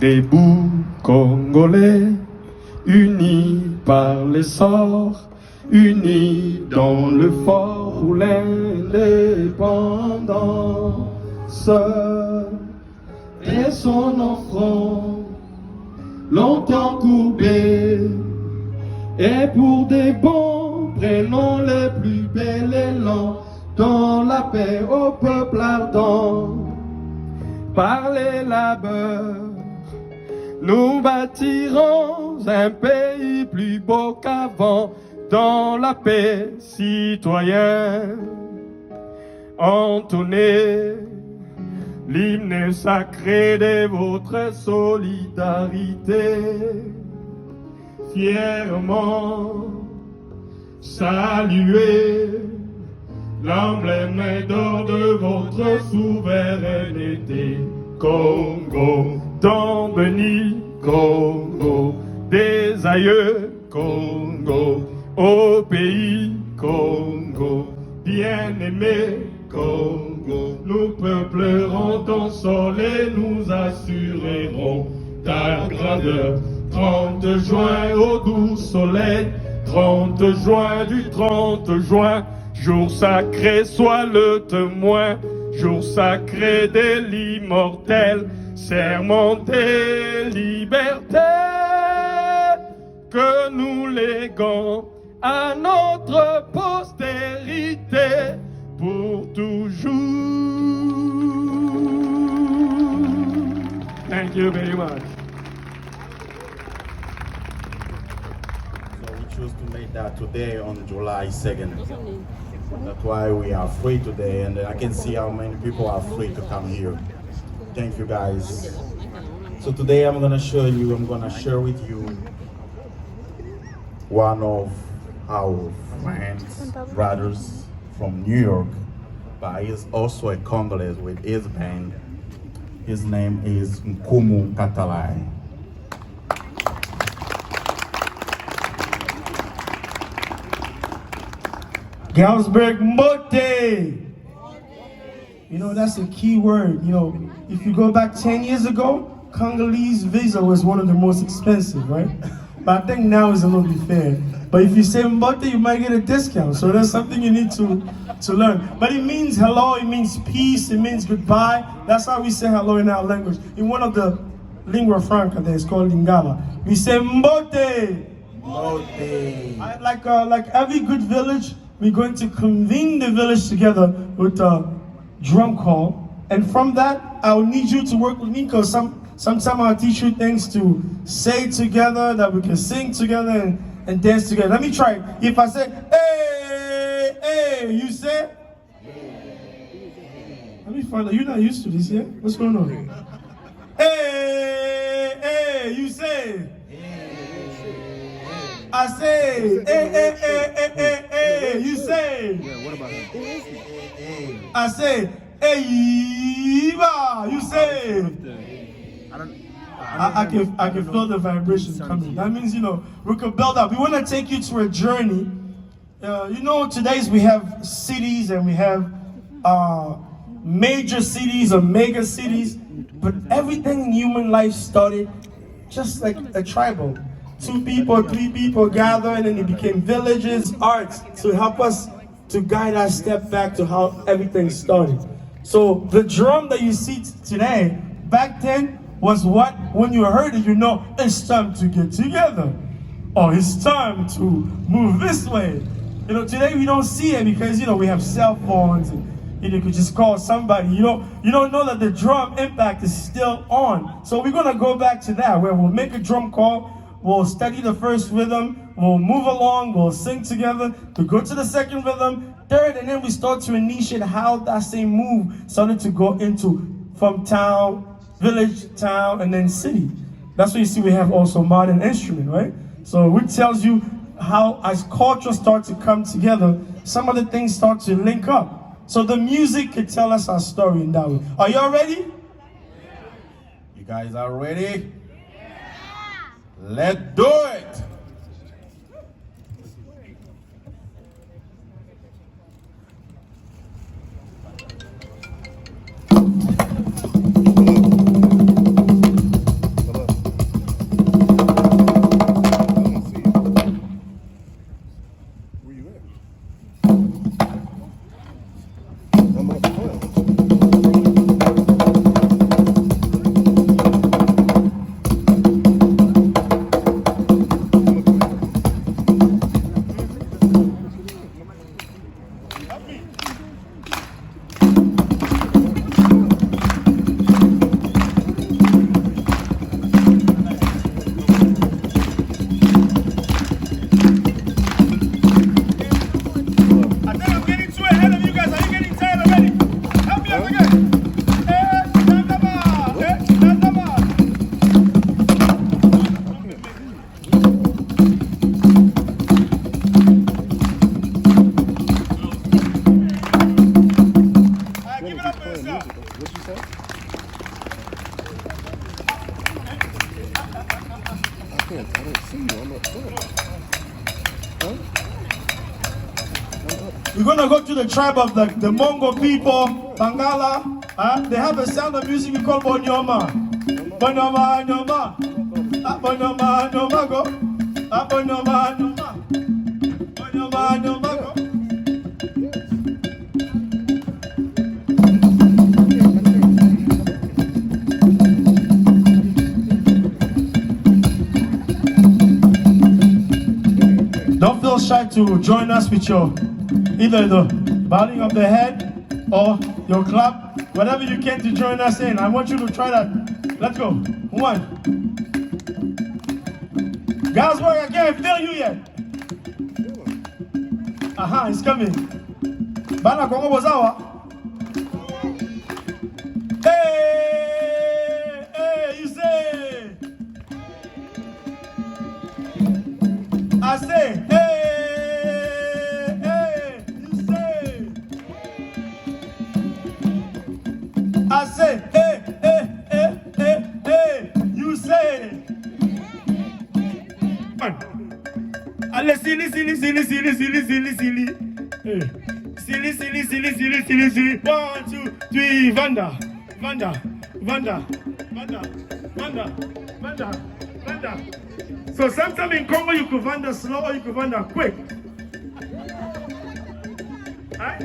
des bouts congolais, unis par l'essor, unis dans le fort où l'indépendance et son enfant longtemps courbé, et pour des bons prénoms les plus bels élans, dans la paix au peuple ardent, par les labeurs, nous bâtirons un pays plus beau qu'avant, dans la paix, citoyens. Entonnez l'hymne sacré de votre solidarité, fièrement saluez l'emblème d'or de votre souveraineté. Congo, tant béni, Congo, des aïeux, Congo, au pays Congo, bien-aimé Congo, nous peuplerons ton sol et nous assurerons ta grandeur. 30 juin au doux soleil, 30 juin du 30 juin, jour sacré soit le témoin, jour sacré de l'immortel, serment des libertés que nous léguons à notre postérité pour toujours. Thank you very much. So we choose to make that today on July 2nd. That's why we are free today, and I can see how many people are free to come here. Thank you guys. So today I'm gonna share with you one of our friends, brothers from New York, but he is also a Congolese with his band. His name is Nkumu Katalai. Galesburg Mbote. You know, that's a key word. You know, if you go back 10 years ago, Congolese visa was one of the most expensive, right? But I think now is a little bit fair. But if you say Mbote, you might get a discount. So that's something you need to learn. But it means hello, it means peace, it means goodbye. That's how we say hello in our language. In one of the lingua franca there, it's called Lingala. We say Mbote. Mbote. Like every good village, we're going to convene the village together with a drum call. And from that, I'll need you to work with me because sometimes I'll teach you things to say together, that we can sing together and dance together. Let me try. If I say, hey, hey, you say? Let me find out. You're not used to this yet? What's going on? Hey, hey, you say? I say, hey, hey, hey, hey, hey, hey, you say? Yeah, what about it? I say, hey, you say? I can feel the vibration coming. That means, you know, we can build up. We want to take you to a journey. You know, today's we have cities and we have major cities or mega cities, but everything in human life started just like a tribal. 2 people, 3 people gather, and then it became villages, arts, to help us to guide our step back to how everything started. So the drum that you see today, back then, was what, when you heard it, you know, it's time to get together. Or it's time to move this way. You know, today we don't see it because, you know, we have cell phones and you could just call somebody. You don't know that the drum impact is still on. So we're gonna go back to that, where we'll make a drum call, we'll study the first rhythm, we'll move along, we'll sing together, we go to the second rhythm, third, and then we start to initiate how that same move started to go into from town, village, town, and then city. That's what you see we have also modern instrument, right? So it tells you how as culture starts to come together, some of the things start to link up. So the music could tell us our story in that way. Are y'all ready? You guys are ready? Let's do it! don't see you. I'm up front. Huh? We're gonna go to the tribe of the Mongo people, Bangala. They have a sound of music we call Bonyoma. Bonyoma, Nyoma. Bonyoma, Nyoma, go. Bonyoma, Nyoma. Bonyoma, Nyoma, go. Don't feel shy to join us with your either the bowing of the head or your clap, whatever you can to join us in. I want you to try that. Let's go. 1. Galesburg, I can't feel you yet. Aha, it's coming. Bana Congo Bozawa. Hey, hey, you say. I say, hey, hey, you say. I say, hey, hey, hey, hey, hey, you say. Allez, silly, silly, silly, silly, silly, silly, silly. Hey. Silly, silly, silly, silly, silly, silly. 1, 2, 3, Vanda, Vanda, Vanda, Vanda, Vanda, Vanda, Vanda. So sometimes in Congo you could Vanda slow or you could Vanda quick. Alright?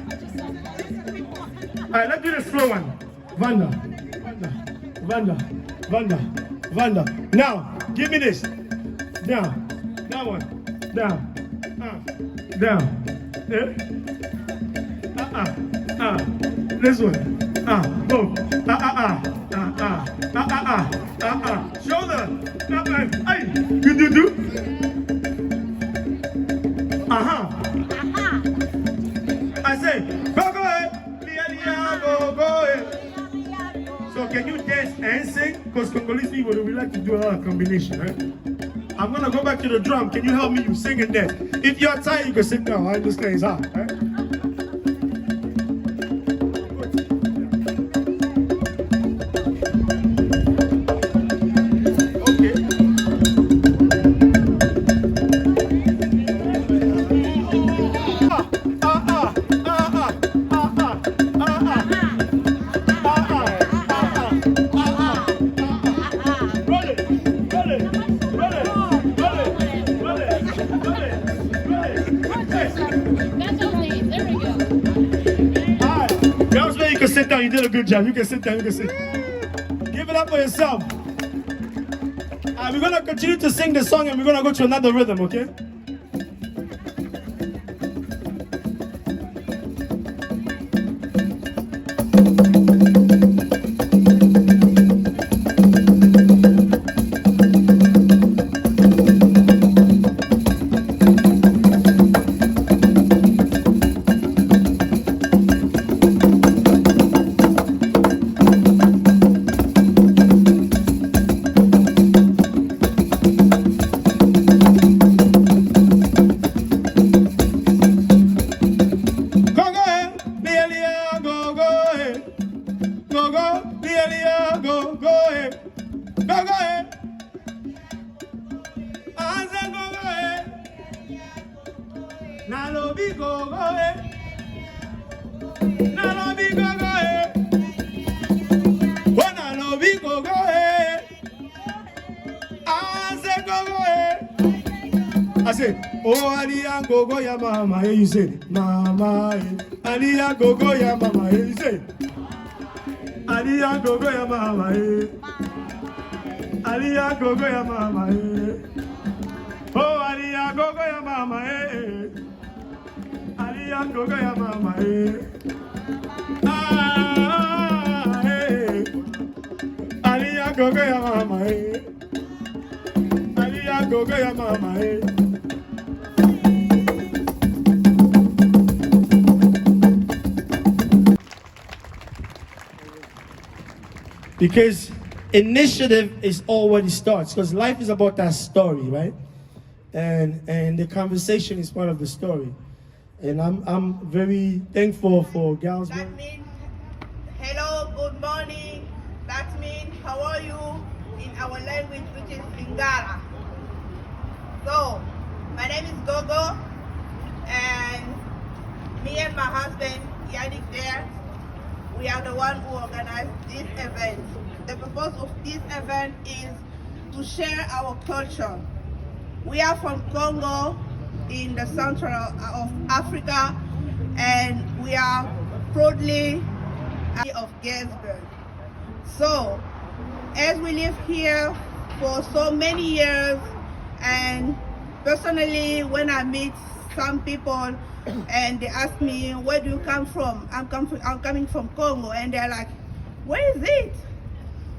Alright, let's do the slow one. Vanda, Vanda, Vanda, Vanda, Vanda. Now, give me this. Down, that one, down, down. This one, boom, shoulder, ay, do. I say, go ahead. So can you dance and sing? Because Congolese people, we like to do a combination, right? I'm gonna go back to the drum. Can you help me? You sing and dance. If you're tired, you can sit down. I understand it's hard, right? Sit down, you did a good job. You can sit down, you can sit. Give it up for yourself. We're gonna continue to sing the song and we're gonna go to another rhythm, okay? I say, oh, Aliya gogo ya mama, hey, you say, mama, Aliya gogo ya mama, hey, you say, Aliya gogo ya mama, hey, Aliya gogo ya mama, hey, oh, Aliya gogo ya mama, hey, Aliya gogo ya mama, hey, hey, Aliya gogo ya mama, hey, Aliya gogo ya mama, hey. Because initiative is all what it starts. Because life is about that story, right? And the conversation is part of the story. And I'm very thankful for Galesburg. That means hello, good morning. That means how are you in our language, which is Lingala. My name is Gogo, and me and my husband, Yannick there, we are the one who organized this event. The purpose of this event is to share our culture. We are from Congo in the central of Africa, and we are proudly of Galesburg. So, as we live here for so many years, and personally, when I meet some people and they ask me, where do you come from? I'm coming from Congo, and they're like, where is it?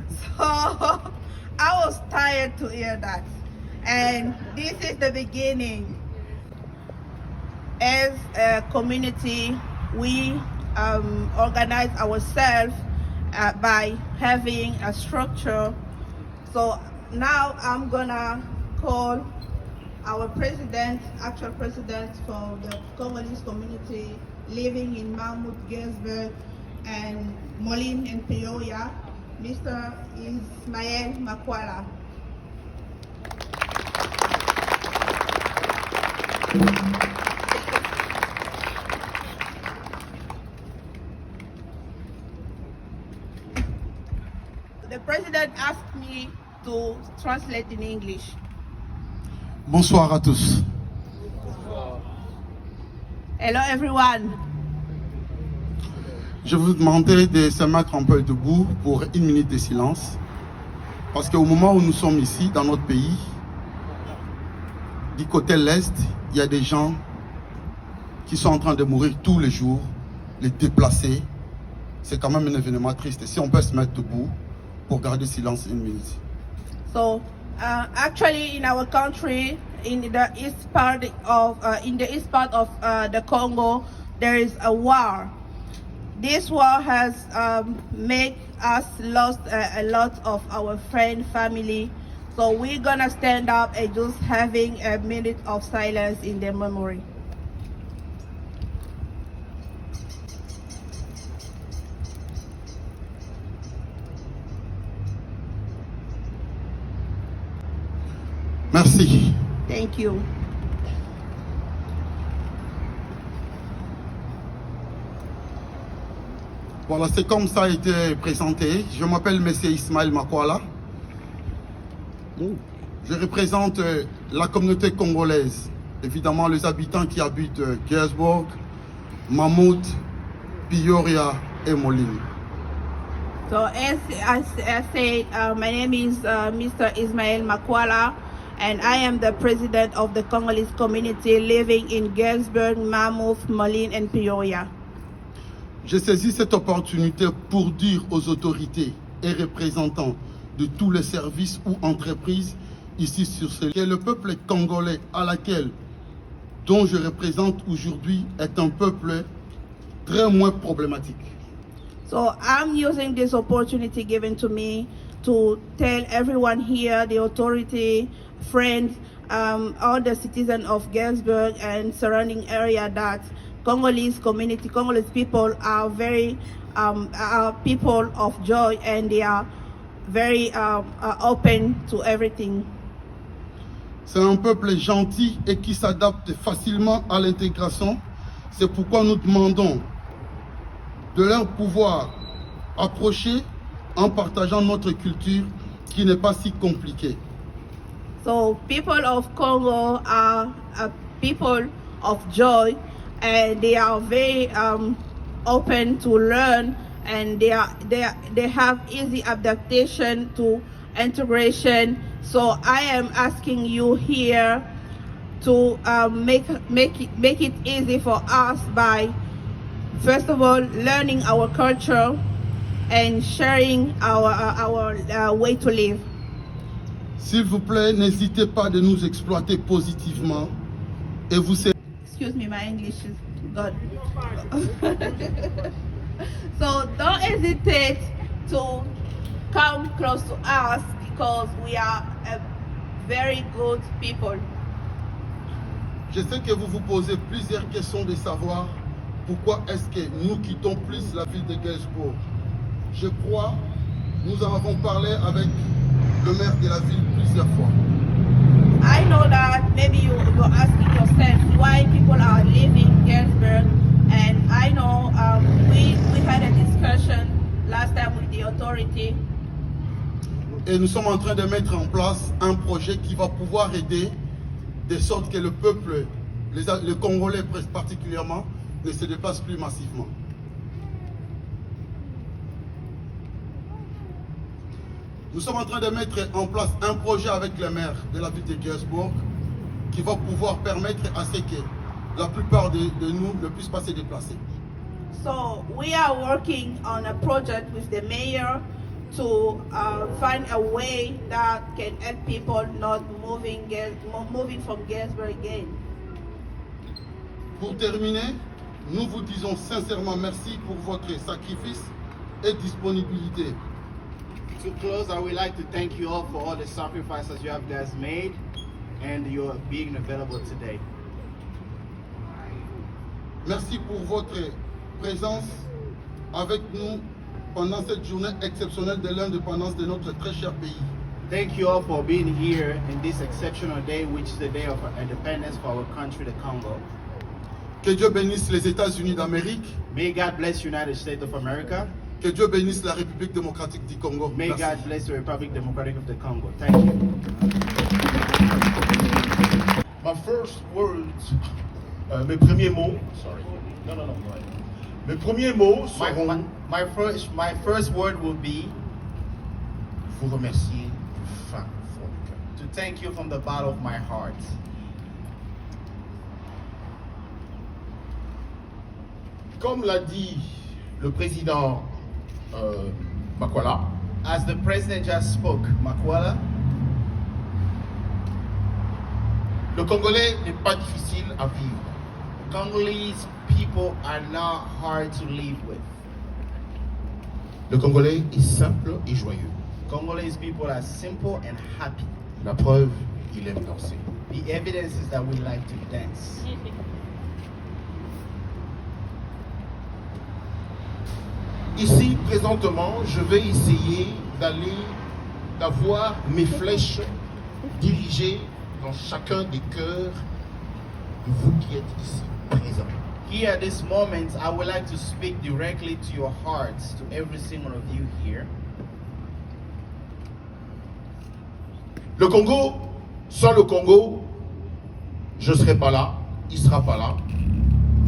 So I was tired to hear that. And this is the beginning. As a community, we organize ourselves by having a structure. So now I'm gonna call our president, actual president for the Congolese community living in Mammoth, Galesburg, and Moline and Peoria, Mr. Ismael Makwala. The president asked me to translate in English. Bonsoir à tous. Hello everyone. Je vous demandais de se mettre un peu debout pour 1 minute de silence. Parce qu'au moment où nous sommes ici, dans notre pays, du côté l'Est, il y a des gens qui sont en train de mourir tous les jours, les déplacés. C'est quand même un événement triste. Si on peut se mettre debout pour garder silence 1 minute. So, actually, in our country, in the east part of the Congo, there is a war. This war has made us lost a lot of our friend, family. So we're gonna stand up and just having a minute of silence in their memory. Merci. Thank you. Voilà, c'est comme ça a été présenté. Je m'appelle M. Ismael Makwala. Je représente la communauté congolaise. Évidemment, les habitants qui habitent Galesburg, Mammoth, Peoria et Moline. So as I said, my name is Mr. Ismael Makwala, and I am the president of the Congolese community living in Galesburg, Mammoth, Moline, and Peoria. J'ai saisi cette opportunité pour dire aux autorités et représentants de tous les services ou entreprises ici sur ce lieu que le peuple congolais dont je représente aujourd'hui est un peuple très moins problématique. So I'm using this opportunity given to me to tell everyone here, the authority, friends, all the citizens of Galesburg and surrounding area that Congolese community, Congolese people are very are people of joy, and they are very open to everything. C'est un peuple gentil et qui s'adapte facilement à l'intégration. C'est pourquoi nous demandons de leur pouvoir approcher en partageant notre culture qui n'est pas si compliquée. So people of Congo are people of joy, and they are very open to learn, and they have easy adaptation to integration. So I am asking you here to make it easy for us by, first of all, learning our culture and sharing our way to live. S'il vous plaît, n'hésitez pas de nous exploiter positivement et vous serez... Excuse me, my English is good. So don't hesitate to come close to us, because we are a very good people. Je sais que vous vous posez plusieurs questions de savoir pourquoi est-ce que nous quittons plus la ville de Galesburg. Je crois, nous en avons parlé avec le maire de la ville plusieurs fois. I know that maybe you're asking time with the authority. Et nous sommes en train de mettre en place un projet qui va pouvoir aider de sorte que le peuple, les Congolais particulièrement, ne se déplacent plus massivement. Nous sommes en train de mettre en place un projet avec le maire de la ville de Galesburg qui va pouvoir permettre à ce que la plupart de nous ne puissent pas se déplacer. So we are working on a project with the mayor to find a way that can help people not moving from Galesburg again. Pour terminer, nous vous disons sincèrement merci pour votre sacrifice et disponibilité. To close, I would like to thank you all for all the sacrifices you have guys made and your being available today. Merci pour votre présence avec nous pendant cette journée exceptionnelle de l'indépendance de notre très cher pays. Thank you all for being here in this exceptional day, which is the day of independence for our country, the Congo. Que Dieu bénisse les États-Unis d'Amérique. May God bless United States of America. Que Dieu bénisse la République démocratique du Congo. May Merci. God bless the Republic Democratic of the Congo. Thank you. My first words, mes premiers mots, sorry. Non. Mes premiers mots seront My first word will be vous remercier du fin fond du cœur. to thank you from the bottom of my heart. Comme l'a dit le président Makwala, As the president just spoke, Makwala, le Congolais n'est pas difficile à vivre. Congolese people are not hard to live with. Le Congolais est simple et joyeux. Congolese people are simple and happy. La preuve, il aime danser. The evidence is that we like to dance. Ici, présentement, je vais essayer d'avoir mes flèches dirigées dans chacun des cœurs de vous qui êtes ici présents. Here at this moment, I would like to speak directly to your hearts, to every single of you here. Le Congo, sans le Congo, je ne serai pas là, il ne sera pas là,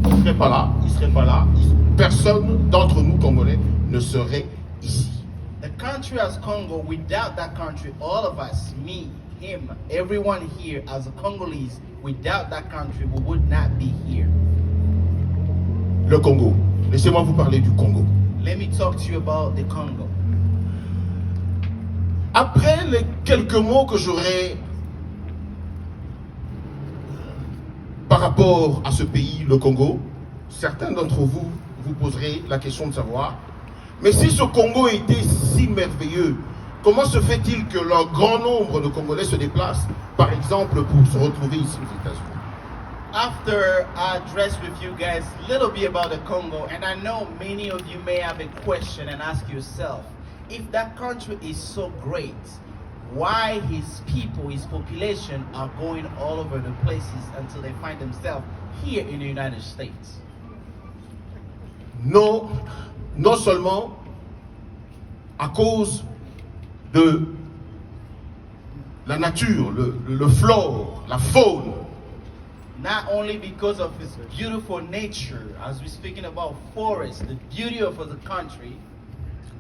je ne serai pas là, il ne serait pas là, personne d'entre nous Congolais ne serait ici. The country as Congo, without that country, all of us, me, him, everyone here as a Congolese, without that country, we would not be here. Le Congo, laissez-moi vous parler du Congo. Let me talk to you about the Congo. Après les quelques mots que j'aurai par rapport à ce pays, le Congo, certains d'entre vous vous poserez la question de savoir, mais si ce Congo était si merveilleux, comment se fait-il que le grand nombre de Congolais se déplacent, par exemple, pour se retrouver ici aux États-Unis? After I address with you guys a little bit about the Congo, and I know many of you may have a question and ask yourself, if that country is so great, why his people, his population are going all over the places until they find themselves here in the United States? Non, non seulement à cause de la nature, le flore, la faune, Not only because of its beautiful nature, as we're speaking about forests, the beauty of the country,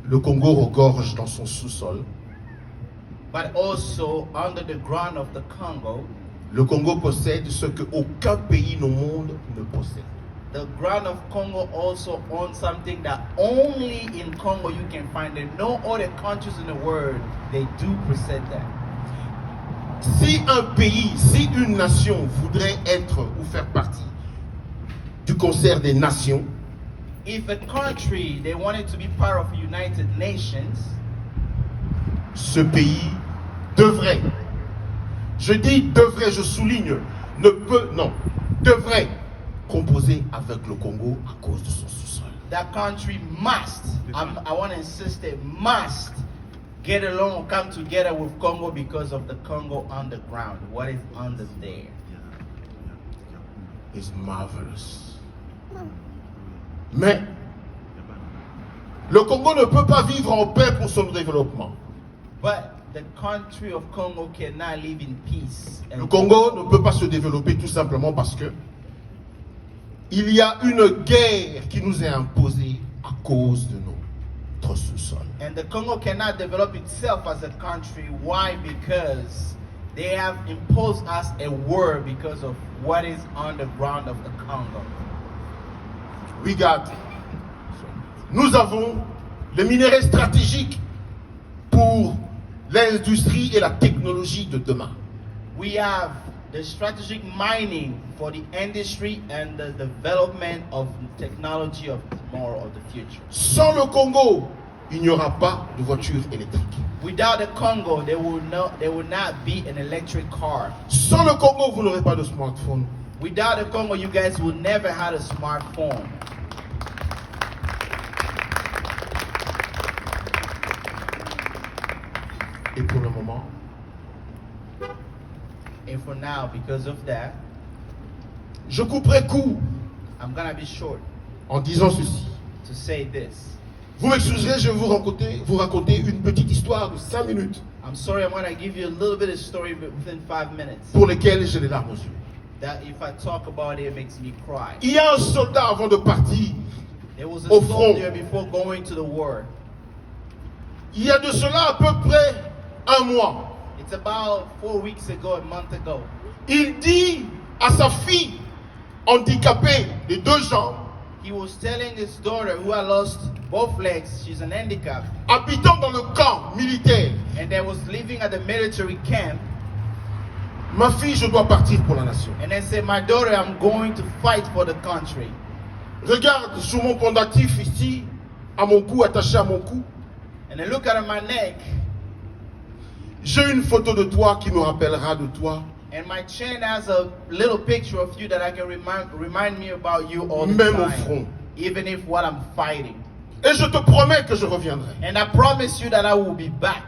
le Congo regorge dans son sous-sol. but also under the ground of the Congo, Le Congo possède ce que aucun pays au monde ne possède. the ground of Congo also owns something that only in Congo you can find it. No other countries in the world, they do possess that. Si un pays, si une nation voudrait être ou faire partie du concert des nations, If a country, they wanted to be part of United Nations, ce pays devrait, je dis devrait, je souligne, ne peut, non, devrait composer avec le Congo à cause de son sous-sol. that country must, I want to insist it, must get along, come together with Congo because of the Congo underground, what is under there. It's marvelous. Mais Le Congo ne peut pas vivre en paix pour son développement. But the country of Congo cannot live in peace. Le Congo ne peut pas se développer tout simplement parce que il y a une guerre qui nous est imposée à cause de notre sous-sol. And the Congo cannot develop itself as a country. Why? Because they have imposed us a war because of what is on the ground of the Congo. Nous avons les minéraux stratégiques pour l'industrie et la technologie de demain. We have the strategic mining for the industry and the development of technology of tomorrow, of the future. Sans le Congo, il n'y aura pas de voiture électrique. Without the Congo, there will not be an electric car. Sans le Congo, vous n'aurez pas de smartphone. Without the Congo, you guys will never have a smartphone. Et pour le moment, And for now, because of that, je couperai court I'm gonna be short en disant ceci. to say this. Vous m'excuserez, je vais vous raconter une petite histoire de 5 minutes I'm sorry, I'm gonna give you a little bit of story within 5 minutes. pour lesquelles j'ai les larmes aux yeux. That if I talk about it, it makes me cry. Il y a un soldat avant de partir. There was a Au front. soldier before going to the war. Il y a de cela à peu près un mois. It's about 4 weeks ago, a month ago. Il dit à sa fille handicapée de 2 jambes, He was telling his daughter, who had lost both legs, she's an handicap, habitant dans le camp militaire, and that was living at the military camp, ma fille, je dois partir pour la nation. and then said, my daughter, I'm going to fight for the country. Regarde sur mon pendentif ici, à mon cou, attaché à mon cou, And then look at my neck, j'ai une photo de toi qui me rappellera de toi, and my chain has a little picture of you that I can remind me about you all the même au time, front. even if what I'm fighting. Et je te promets que je reviendrai. And I promise you that I will be back.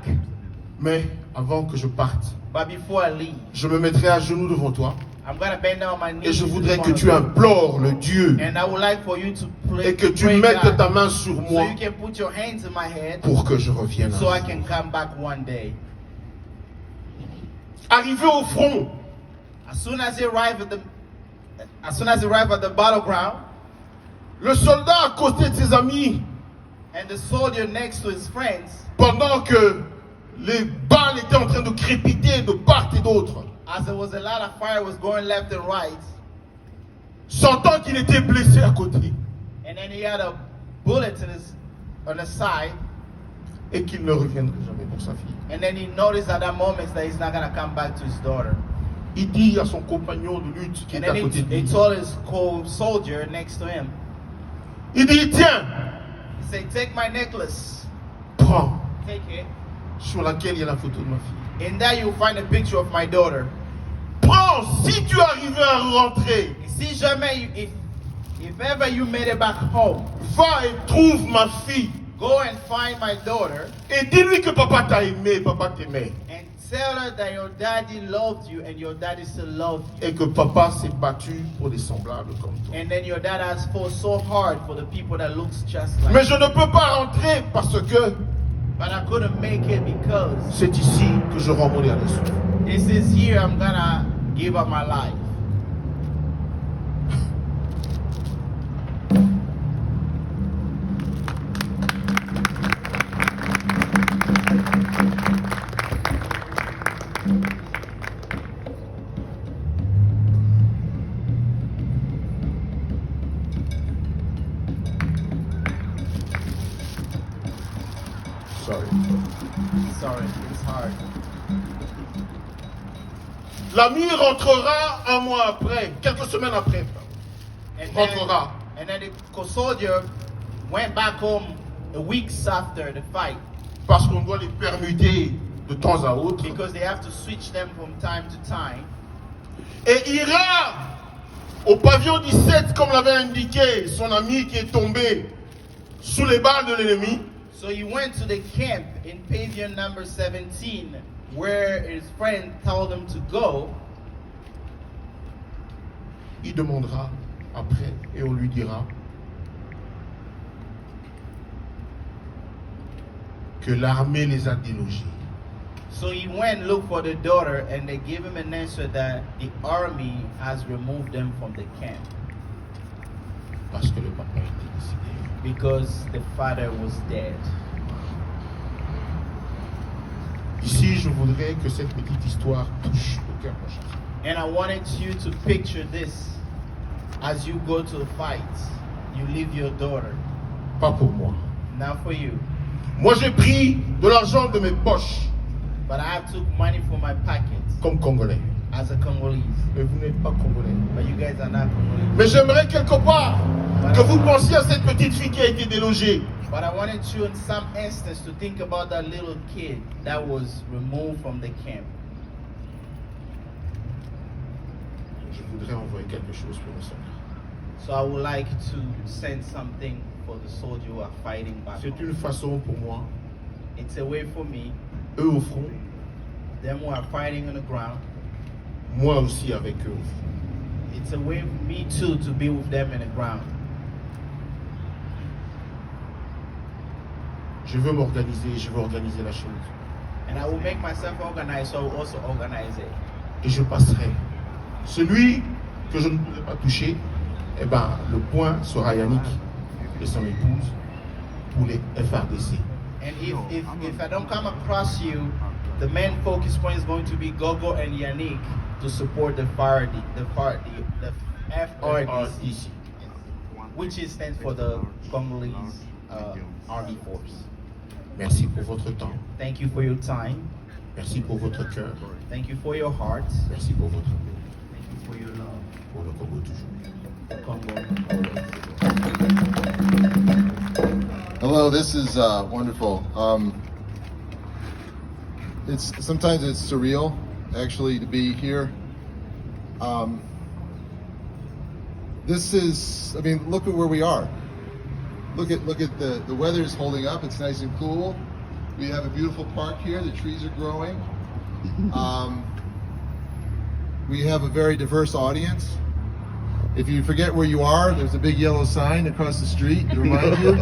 Mais avant que je parte, But before I leave, je me mettrai à genoux devant toi I'm going to bend down on my et knees je in voudrais front que of tu you. implores le Dieu And I would like for you to et que tu pray mettes God, ta main sur so moi you can put your hands in my head pour que je revienne. so I can come back one day. Arrivé au front, As soon as he arrived at the battleground, le soldat à côté de ses amis, and the soldier next to his friends, pendant que les balles étaient en train de crépiter de part et d'autre, as there was a lot of fire was going left and right, sentant qu'il était blessé à côté and then he had a bullet on the side, et qu'il ne reviendrait jamais pour sa fille. and then he noticed at that moment that he's not going to come back to his daughter. Il dit à son compagnon de lutte qui And est à then côté de he lui, told his co-soldier next to him, il dit, tiens, he said, take my necklace, prends, take it, sur laquelle il y a la photo de ma fille. and there you'll find a picture of my daughter. Prends, si tu arrives à rentrer, Si jamais, if ever you made it back home, va et trouve ma fille go and find my daughter et dis-lui que papa t'a aimé, papa t'aimait and tell her that your daddy loved you and your daddy still loves you. et que papa s'est battu pour des semblables comme toi. And then your dad has fought so hard for the people that looks just like Mais you. je ne peux pas rentrer parce que But I couldn't make it because c'est ici que je rends mon dernier souffle. this is here I'm gonna give up my life. Sorry, it's hard. L'ami rentrera un mois après, quelques semaines après. And Rentrera. then the soldier went back home a weeks after the fight Parce qu'on doit les permuter de temps à autre. because they have to switch them from time to time. Et ira au pavillon 17, comme l'avait indiqué son ami qui est tombé sous les balles de l'ennemi. So he went to the camp in pavilion number 17 where his friend told him to go. Il demandera après et on lui dira, que l'armée les a délogés. So he went and looked for the daughter, and they gave him an answer that the army has removed them from the camp Parce que le papa était décédé. because the father was dead. Ici, je voudrais que cette petite histoire touche au cœur de chacun. And I wanted you to picture this as you go to the fight. You leave your daughter. Pas pour moi. Not for you. Moi, j'ai pris de l'argent de mes poches But I took money from my pocket comme Congolais. as a Congolese. Mais vous n'êtes pas Congolais. But you guys are not Congolese. Mais j'aimerais quelque part que vous pensiez à cette petite fille qui a été délogée. But I wanted you in some instance to think about that little kid that was removed from the camp. Je voudrais envoyer quelque chose pour nos soldats. So I would like to send something for the soldiers who are fighting back C'est home. une façon pour moi, It's a way for me, eux au front, them who are fighting on the ground. moi aussi avec eux au front. It's a way for me too to be with them in the ground. Je veux m'organiser, je veux organiser la chose. And I will make myself organized, so I will also organize it. Et je passerai. Celui que je ne pourrai pas toucher, eh ben, le point sera Yannick et son épouse pour les FRDC. And if I don't come across you, the main focus point is going to be Gogo and Yannick to support the FRDC, which stands for the Congolese Army Force. Merci pour votre temps. Thank you for your time. Merci pour votre cœur. Thank you for your heart. Merci pour votre amour. Thank you for your love. Pour le Congo toujours. For Congo. Hello, this is wonderful. Sometimes it's surreal, actually, to be here. This is, I mean, look at where we are. Look at the weather is holding up. It's nice and cool. We have a beautiful park here. The trees are growing. We have a very diverse audience. If you forget where you are, there's a big yellow sign across the street to remind you.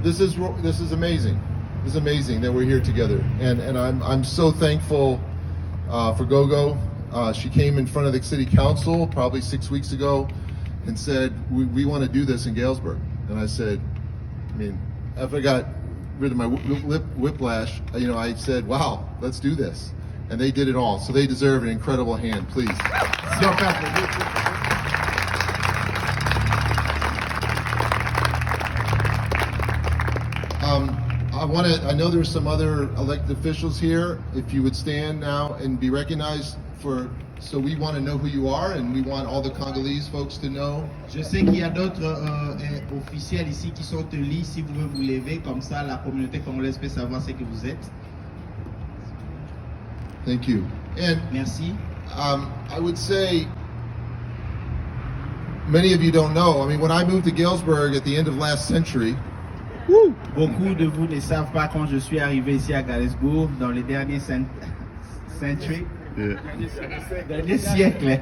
This is amazing. It's amazing that we're here together, and I'm so thankful for Gogo. She came in front of the city council probably 6 weeks ago and said, we want to do this in Galesburg. And I said, I mean, after I got rid of my whiplash, I said, wow, let's do this. And they did it all. So they deserve an incredible hand, please. I know there's some other elected officials here. If you would stand now and be recognized so we want to know who you are, and we want all the Congolese folks to know. Je sais qu'il y a d'autres officiels ici qui sont tenus. Si vous pouvez vous lever, comme ça la communauté congolaise peut savoir ce que vous êtes. Thank you. And Merci. I would say, many of you don't know. I mean, when I moved to Galesburg at the end of last century, Beaucoup de vous ne savent pas quand je suis arrivé ici à Galesburg dans les derniers centuries. Dernier siècle.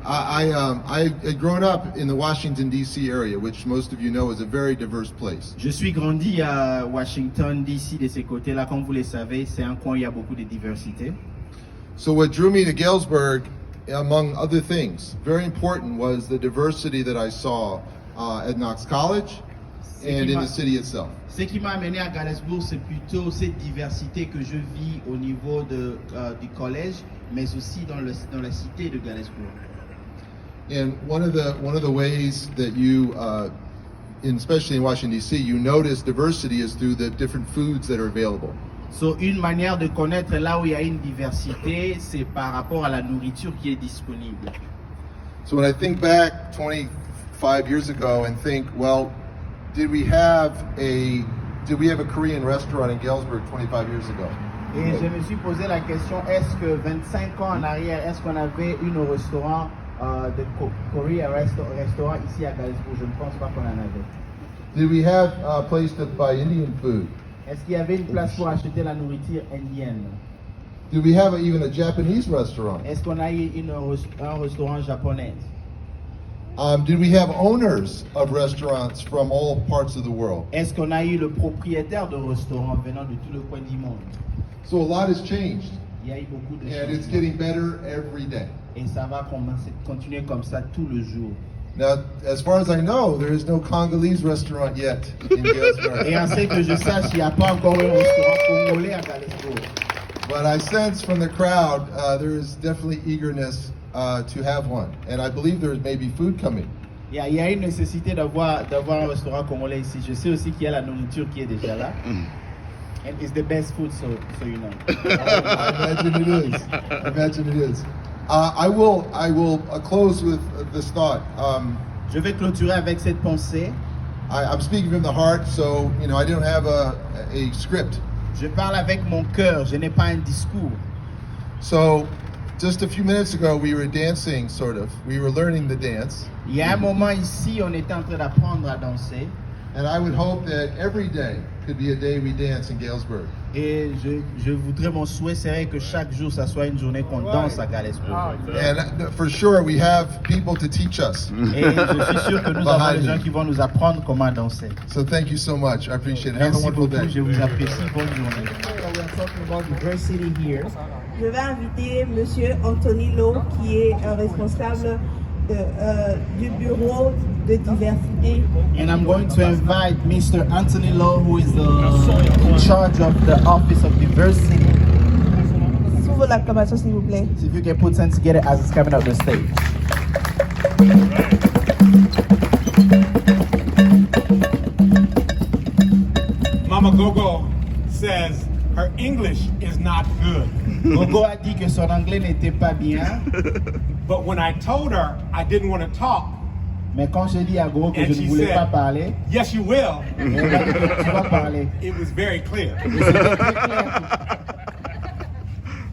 I had grown up in the Washington, D.C. area, which most of you know is a very diverse place. Je suis grandi à Washington, D.C. de ces côtés-là. Comme vous le savez, c'est un coin où il y a beaucoup de diversité. So what drew me to Galesburg, among other things, very important, was the diversity that I saw at Knox College and in the city itself. Ce qui m'a amené à Galesburg, c'est plutôt cette diversité que je vis au niveau du collège, mais aussi dans la cité de Galesburg. And one of the ways that you, especially in Washington D.C., you notice diversity is through the different foods that are available. So, une manière de connaître là où il y a une diversité, c'est par rapport à la nourriture qui est disponible. So when I think back 25 years ago and think, well, did we have a Korean restaurant in Galesburg 25 years ago? Et je me suis posé la question, est-ce que 25 ans en arrière, est-ce qu'on avait un restaurant de Korean restaurant ici à Galesburg? Je ne pense pas qu'on en avait. Did we have a place to buy Indian food? Est-ce qu'il y avait une place pour acheter la nourriture indienne? Did we have even a Japanese restaurant? Est-ce qu'on a eu un restaurant japonais? Did we have owners of restaurants from all parts of the world? Est-ce qu'on a eu le propriétaire de restaurants venant de tout le coin du monde? So a lot has changed, Il y a eu beaucoup de and it's changements. getting better every day. Et ça va continuer comme ça tout le jour. Now, as far as I know, there is no Congolese restaurant yet in Galesburg. Et en ce que je sache, il n'y a pas encore un restaurant congolais à Galesburg. But I sense from the crowd, there is definitely eagerness to have one. And I believe there may be food coming. Il y a une nécessité d'avoir un restaurant congolais ici. Je sais aussi qu'il y a la nourriture qui est déjà là. And it's the best food, so you know. I imagine it is. I imagine it is. I will close with this thought. Je vais clôturer avec cette pensée. I'm speaking from the heart, so I don't have a script. Je parle avec mon cœur, je n'ai pas un discours. So, just a few minutes ago, we were dancing, sort of. We were learning the dance. Il y a un moment ici, on était en train d'apprendre à danser. And I would hope that every day could be a day we dance in Galesburg. Et je voudrais, mon souhait serait que chaque jour, ça soit une journée qu'on danse à Galesburg. And for sure, we have people to teach us. Et je suis sûr que nous avons des gens qui vont nous apprendre comment danser. So thank you so much. I appreciate it. Have a Merci wonderful beaucoup, day. je vous apprécie. Bonne journée. We are talking about diversity here. Je vais inviter Monsieur Anthony Lowe, qui est responsable du bureau de diversité. And I'm going to invite Mr. Anthony Lowe, who is in charge of the Office of Diversity. S'ouvre l'acclamation, s'il vous plaît. See if you can put hands together as it's coming up the stage. Mama Gogo says her English is not good. Gogo a dit que son anglais n'était pas bien, But when I told her I didn't want to talk, mais quand j'ai dit à Gogo que And je she ne voulais said- pas parler, yes, you will, elle a dit que tu vas parler. it was very clear.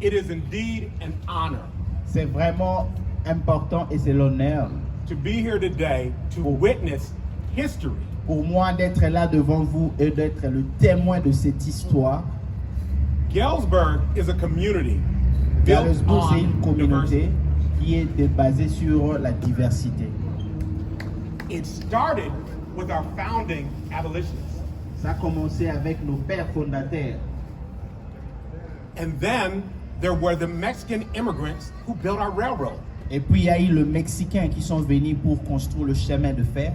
It is indeed an honor C'est vraiment important et c'est l'honneur to be here today to witness history. pour moi d'être là devant vous et d'être le témoin de cette histoire. Galesburg is a community built Galesburg, c'est une on communauté diversity. qui est basée sur la diversité. It started with our founding abolitionists. Ça a commencé avec nos pères fondateurs. And then there were the Mexican immigrants who built our railroad. Et puis il y a eu les Mexicains qui sont venus pour construire le chemin de fer.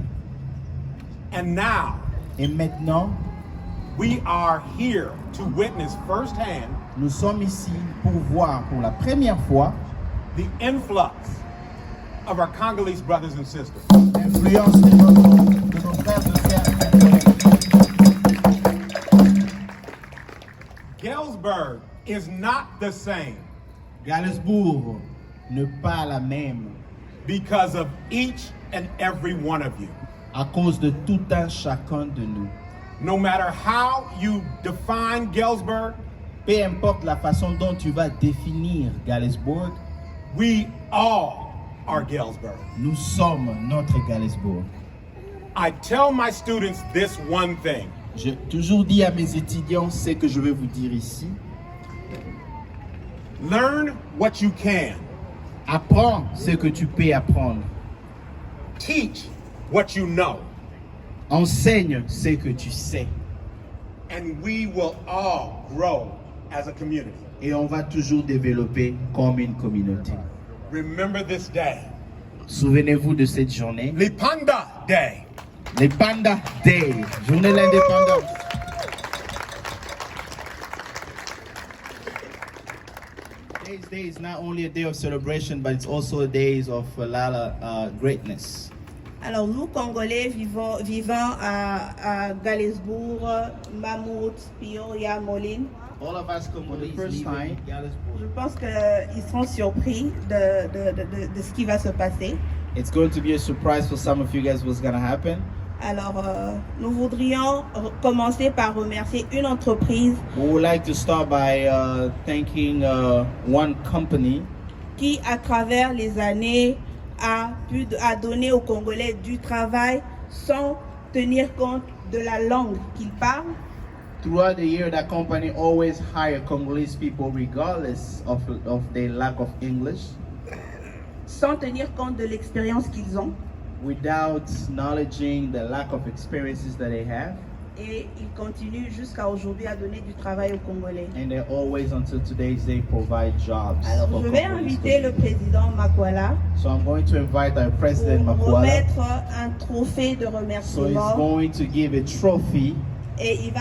And now Et maintenant, we are here to witness firsthand nous sommes ici pour voir pour la première fois the influx of our Congolese brothers and sisters. l'influence de nos frères et sœurs. Galesburg is not the same Galesburg ne pas la même because of each and every one of you. à cause de tout un chacun de nous. No matter how you define Galesburg, Peu importe la façon dont tu vas définir Galesburg, we all are Galesburg. nous sommes notre Galesburg. I tell my students this one thing. J'ai toujours dit à mes étudiants ce que je vais vous dire ici. Learn what you can. Apprends ce que tu peux apprendre. Teach what you know. Enseigne ce que tu sais. And we will all grow as a community. Et on va toujours développer comme une communauté. Remember this day. Souvenez-vous de cette journée. Lipanda Day. Lipanda Day, journée de l'indépendance. Today's day is not only a day of celebration, but it's also a day of a lot of greatness. Alors nous, Congolais, vivant à Galesburg, Mammouth, Peoria, Moline, All of us come for the first time. je pense qu'ils seront surpris de ce qui va se passer. It's going to be a surprise for some of you guys what's going to happen. Alors, nous voudrions commencer par remercier une entreprise We would like to start by thanking one company qui, à travers les années, a donné aux Congolais du travail sans tenir compte de la langue qu'ils parlent. Throughout the year, that company always hire Congolese people regardless of their lack of English, Sans tenir compte de l'expérience qu'ils ont. without acknowledging the lack of experiences that they have. Et ils continuent jusqu'à aujourd'hui à donner du travail aux Congolais. And they always, until today's day, provide jobs. Alors, for je vais Congolese inviter le people. président Makwala So I'm going to invite our President pour Makwala. remettre un trophée de So he's remerciement going to give a trophy, et il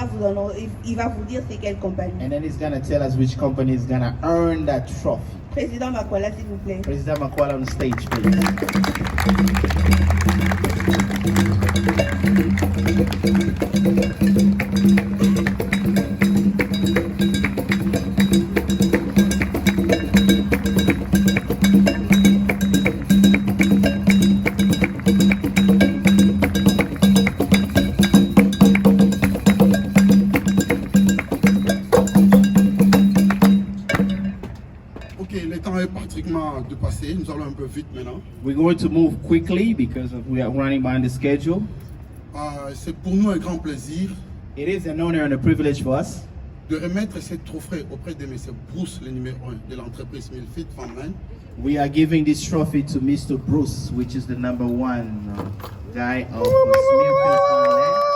va vous dire c'est quelle compagnie. and then he's going to tell us which company is going to earn that trophy. Président Makwala, s'il vous plaît. President Makwala on the stage, please. Ok, le temps est pratiquement de passer. Nous allons un peu vite maintenant. We're going to move quickly because we are running behind the schedule. C'est pour nous un grand plaisir It is an honor and a privilege for us de remettre ce trophée auprès de M. Bruce, le numéro 1 de l'entreprise Millfit Femmes. We are giving this trophy to Mr. Bruce, which is the number one guy of Smithfield Congolese.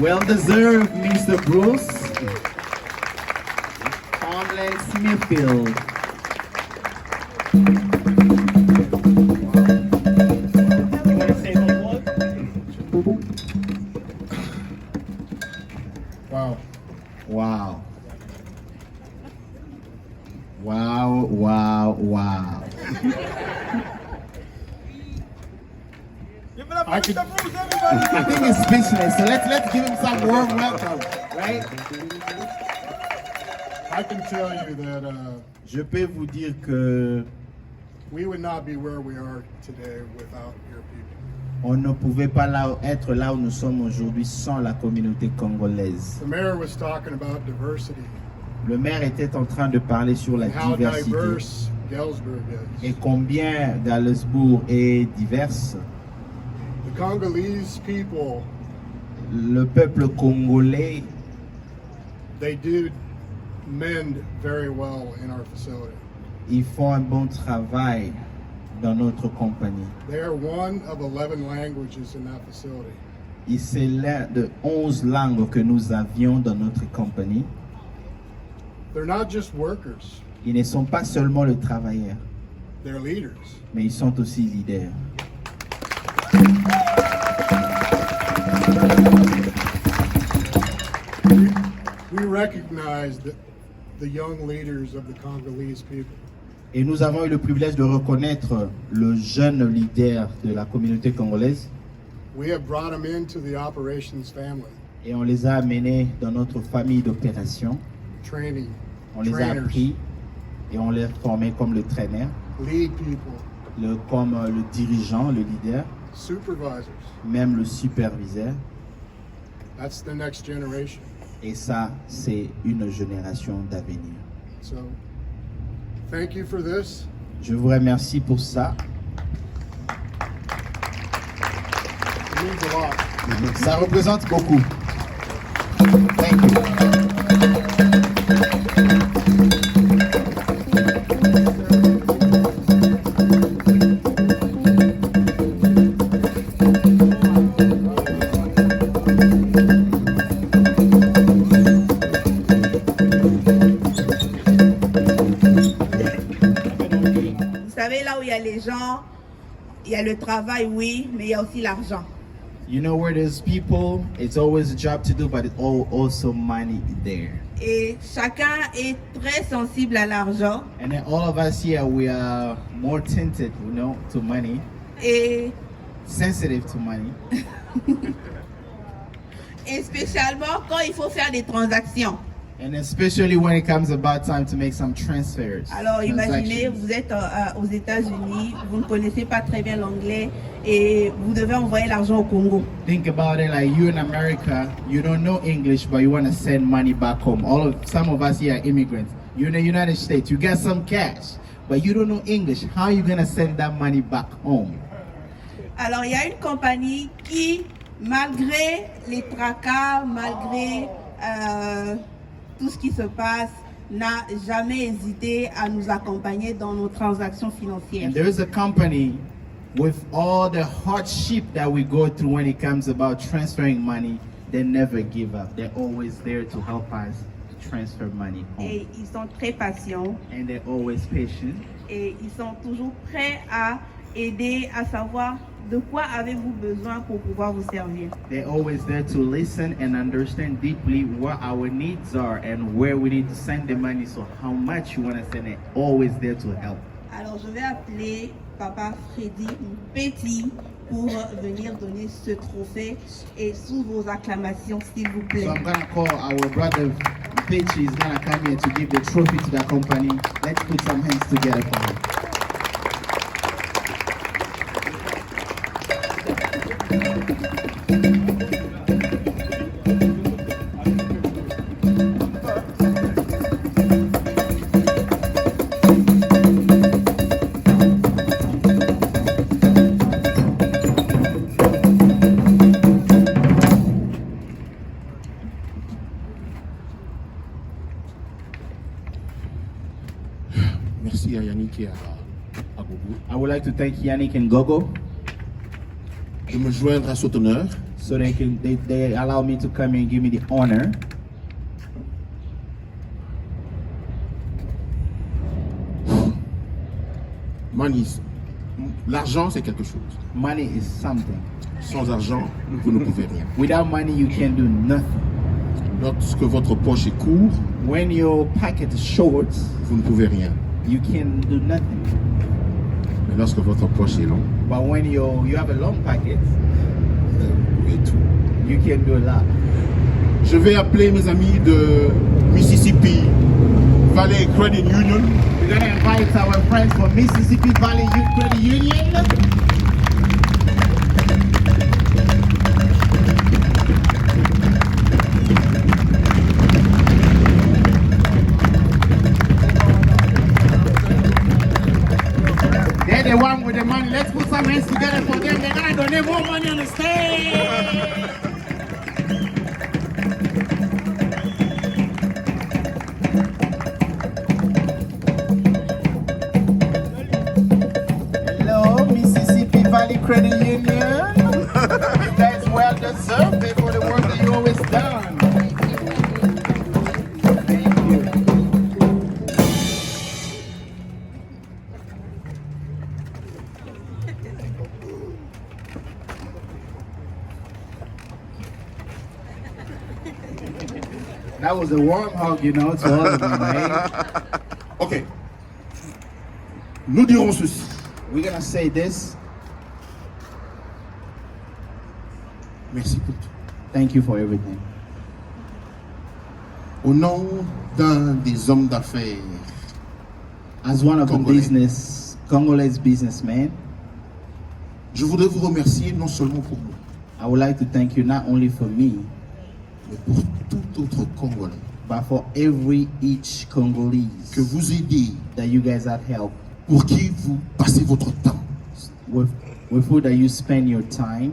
Well deserved, Mr. Bruce. Conley Smithfield. Wow. Wow. Wow, wow, wow. I could, I think he's speechless, so let's give him some warm welcome, right? I can tell you that Je peux vous dire que we would not be where we are today without your people. on ne pouvait pas être là où nous sommes aujourd'hui sans la communauté congolaise. The mayor was talking about diversity, Le maire était en train de parler sur la how diversité diverse Galesburg is. et combien Galesburg est diverse. The Congolese people, Le peuple congolais, they do mend very well in our facility. ils font un bon travail dans notre compagnie. They are one of 11 languages in that facility. Et c'est l'un de 11 langues que nous avions dans notre compagnie. They're not just workers, Ils ne sont pas seulement les travailleurs, they're leaders. mais ils sont aussi leaders. We recognize the young leaders of the Congolese people. Et nous avons eu le privilège de reconnaître le jeune leader de la communauté congolaise We have brought them into the operations family, et on les a amenés dans notre famille d'opération. training, On les a trainers, appris et on les a formés comme le traîneur, lead people, comme le dirigeant, le leader, supervisors. même le superviseur. That's the next generation. Et ça, c'est une génération d'avenir. So, thank you for this. Je vous remercie pour ça. It means a lot. Ça représente beaucoup. Thank you. Vous savez, là où il y a les gens, il y a le travail, oui, mais il y a aussi l'argent. You know, where there's people, it's always a job to do, but it's also money there. Et chacun est très sensible à l'argent. And then all of us here, we are more tinted, to money, Et, sensitive to money. et spécialement quand il faut faire des transactions. And especially when it comes about time to make some transfers. Alors imaginez, transactions. vous êtes aux États-Unis, vous ne connaissez pas très bien l'anglais et vous devez envoyer l'argent au Congo. Think about it, like you in America, you don't know English, but you want to send money back home. Some of us here are immigrants. You're in the United States, you got some cash, but you don't know English. How are you gonna send that money back home? Alors il y a une compagnie qui, malgré les tracas, malgré tout ce qui se passe, n'a jamais hésité à nous accompagner dans nos transactions financières. And there is a company with all the hardship that we go through when it comes about transferring money, they never give up. They're always there to help us to transfer money home. Et ils sont très patients And they're always patient. et ils sont toujours prêts à aider, à savoir de quoi avez-vous besoin pour pouvoir vous servir. They're always there to listen and understand deeply what our needs are and where we need to send the money, so how much you want to send it. Always there to help. Alors je vais appeler Papa Freddy Petit pour venir donner ce trophée et sous vos acclamations s'il vous plaît. So I'm gonna call our brother Pechi is gonna come here to give the trophy to the company. Let's put some hands together for him. Merci à Yannick et à Gogo I would like to thank Yannick and Gogo de me joindre à cet honneur. so they allow me to come here and give me the honor. L'argent, c'est quelque chose. Money is something. Sans argent, vous ne pouvez rien. Without money, you can do nothing. Lorsque votre poche est court, When your pocket is short, vous ne pouvez rien. you can do nothing. Mais lorsque votre poche est longue, But when you have a long pocket, vous pouvez tout. you can do a lot. Je vais appeler mes amis de Mississippi Valley Credit Union. We're gonna invite our friends from Mississippi Valley Credit Union. They're the one with the money. Let's put some hands together for them. They're gonna donate more money on the stage. Hello, Mississippi Valley Credit Union. You guys well deserved it for the work that you always done. Thank you. That was a warm hug, you know, to all of you, right? Ok. Nous dirons ceci. We're gonna say this. Merci pour tout. Thank you for everything. Au nom d'un des hommes d'affaires, As one of the Congolais. Congolese businessmen, je voudrais vous remercier non seulement pour moi, I would like to thank you not only for me, mais pour tout autre Congolais but for each Congolese que vous aidez, that you guys have helped, pour qui vous passez votre temps. with who that you spend your time.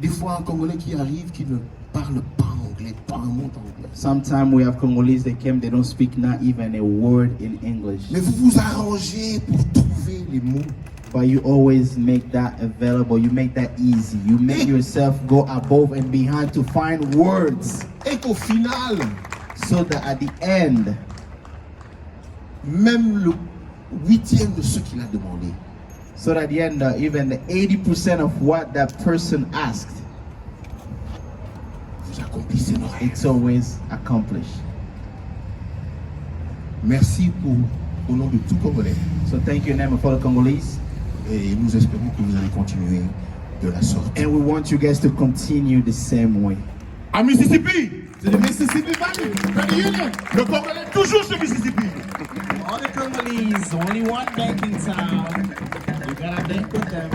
Des fois, un Congolais qui arrive, qui ne parle pas anglais, pas un mot anglais. Sometimes we have Congolese that came, they don't speak not even a word in English. Mais vous vous arrangez pour trouver les mots. But you always make that available, you make that easy. You make yourself go above and behind to find words Et qu'au final, so that at the end, même le 8e de ce qu'il a demandé, so that at the end, even the 80% of what that person asked, vous accomplissez nos rêves. it's always accomplished. Merci au nom de tout Congolais. So thank you in the name of all the Congolese. Et nous espérons que vous allez continuer de la sorte. And we want you guys to continue the same way. À Mississippi, To the Mississippi Valley, from the Union. Le Congolais toujours sur Mississippi. All the Congolese, only one bank in town. You gotta bank with them.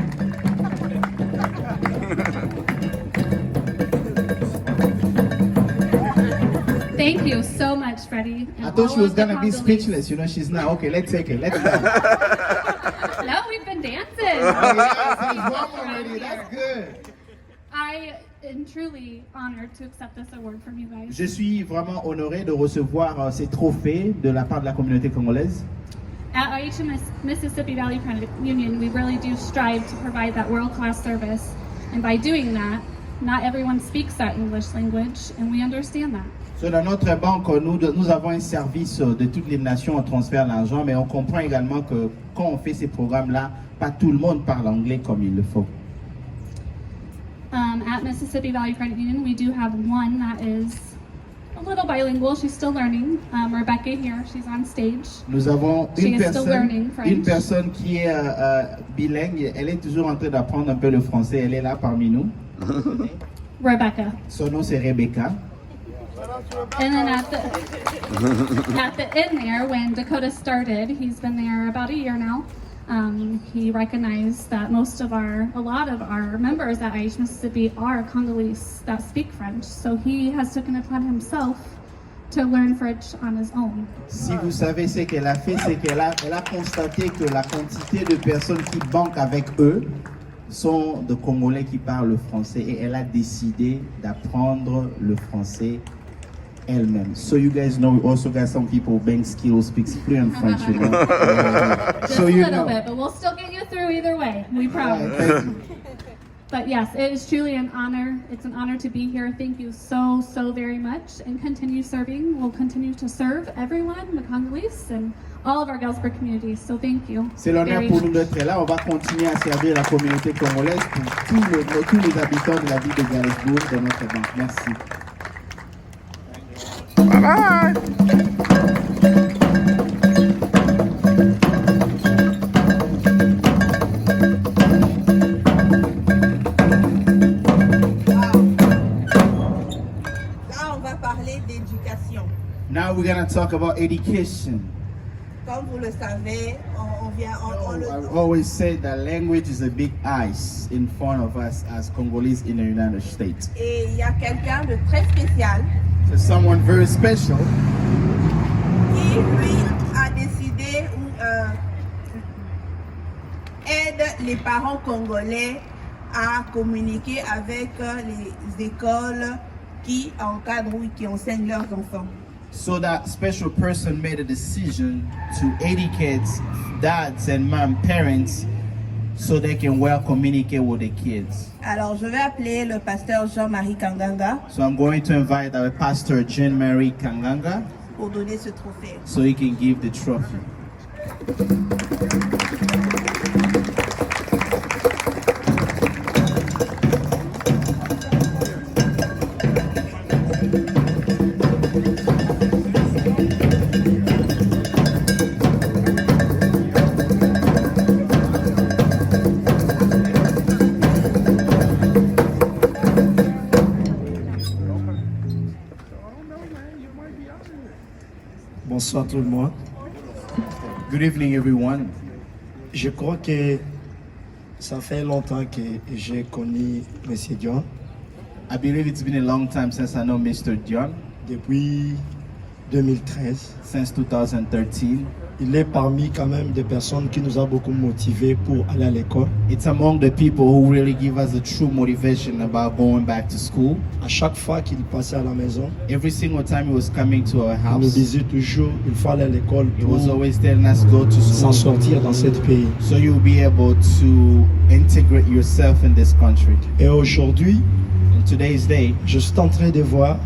Thank you so much, Freddie. I thought she was gonna be speechless. You know, she's not. Okay, let's take it. Let's go. No, we've been dancing. Already. That's good. I am truly honored to accept this award from you guys. Je suis vraiment honoré de recevoir ces trophées de la part de la communauté congolaise. At IHM Mississippi Valley Credit Union, we really do strive to provide that world-class service. And by doing that, not everyone speaks that English language, and we understand that. So, dans notre banque, nous avons un service de toutes les nations, on transfère l'argent, mais on comprend également que quand on fait ces programmes-là, pas tout le monde parle anglais comme il le faut. At Mississippi Valley Credit Union, we do have one that is a little bilingual. She's still learning. Rebecca here, she's on stage. Nous avons She is still learning French. une personne qui est bilingue. Elle est toujours en train d'apprendre un peu le français. Elle est là parmi nous. Rebecca. Son nom c'est Rebecca. And then at the end there, when Dakota started, he's been there about a year now. He recognized that a lot of our members at IH Mississippi are Congolese that speak French. So he has taken it upon himself to learn French on his own. Si vous savez ce qu'elle a fait, c'est qu'elle a constaté que la quantité de personnes qui banquent avec eux sont de Congolais qui parlent le français et elle a décidé d'apprendre le français elle-même. So you guys know we also got some people bank skills speaks fluent French, you know. Just a little bit, but we'll still get you through either way. We promise. But yes, it is truly an honor. It's an honor to be here. Thank you so very much, and continue serving. We'll continue to serve everyone, the Congolese, and all of our Galesburg communities. So thank you. C'est l'honneur very pour nous much. d'être là. On va continuer à servir la communauté congolaise pour tous les habitants de la ville de Galesburg dans notre banque. Merci. Bye bye. Là, on va parler d'éducation. Now we're gonna talk about education. Comme vous le savez, on vient, I've always said that language is a big ice in front of us as Congolese in the United States. Et il y a quelqu'un de très spécial So someone very special qui, lui, a décidé aide les parents congolais à communiquer avec les écoles qui encadrent ou qui enseignent leurs enfants. So that special person made a decision to educate dads and parents so they can well communicate with the kids. Alors, je vais appeler le pasteur Jean-Marie Kanganga So I'm going to invite our pastor Jean-Marie Kanganga pour donner ce trophée. so he can give the trophy. Bonsoir tout le monde. Good evening, everyone. Je crois que ça fait longtemps que j'ai connu M. Gyann. I believe it's been a long time since I know Mr. Gyann. Depuis 2013. Since 2013. Il est parmi quand même des personnes qui nous a beaucoup motivés pour aller à l'école. It's among the people who really give us a true motivation about going back to school. À chaque fois qu'il passait à la maison, Every single time he was coming to our il nous house, disait toujours il faut aller à l'école he was pour always telling us go to s'en school sortir dans ce pays. so you'll be able to integrate yourself in this country. Et aujourd'hui, In today's day, je suis en train de voir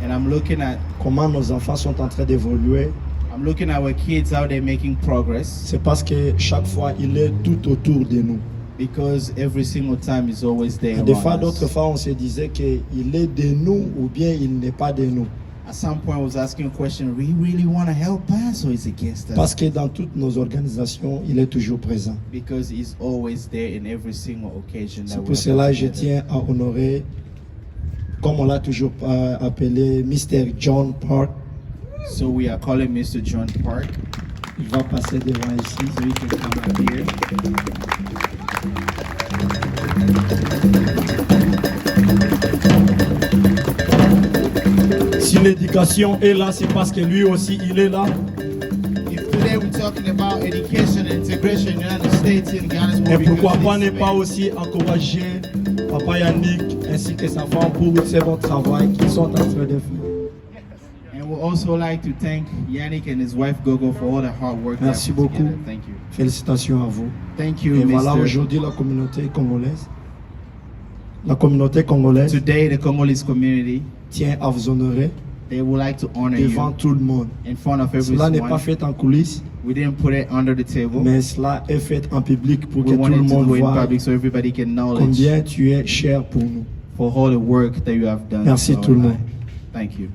and I'm looking at comment nos enfants sont en train d'évoluer. I'm looking at our kids, how they're making progress, C'est parce que chaque fois, il est tout autour de nous. because every single time he's always there. Des around fois, us. d'autres fois, on se disait qu'il est de nous ou bien il n'est pas de nous. At some point, I was asking a question: we really want to help us, or is it against us? Parce que dans toutes nos organisations, il est toujours présent. Because he's always there in every single occasion. C'est That pour we cela are que je together. tiens à honorer comme on l'a toujours appelé, Mr. John Park. So we are calling Mr. John Park. Il va passer devant ici. So he can come up here. Si l'éducation est là, c'est parce que lui aussi, il est là. If today we're talking about education and integration in the United States in Galesburg, Et pourquoi because pas he's ne pas aussi encourager Papa Yannick ainsi que sa femme pour le très bon travail qu'ils sont en train de faire. And we'd also like to thank Yannick and his wife Gogo for all the hard work. Merci they have put beaucoup. together. Thank you. Félicitations à vous. Thank you, Et voilà Mr. aujourd'hui la communauté congolaise. La communauté congolaise Today, the Congolese community, tient à vous honorer they would like to honor devant you tout le monde. in front of Cela n'est pas everyone. fait en coulisses, We didn't put it under the table. mais cela est fait en public pour We que tout le wanted to monde do it in voit public so everybody can knowledge combien tu es cher pour nous. for all the work that you have done. Merci for tout le our monde. life. Thank you.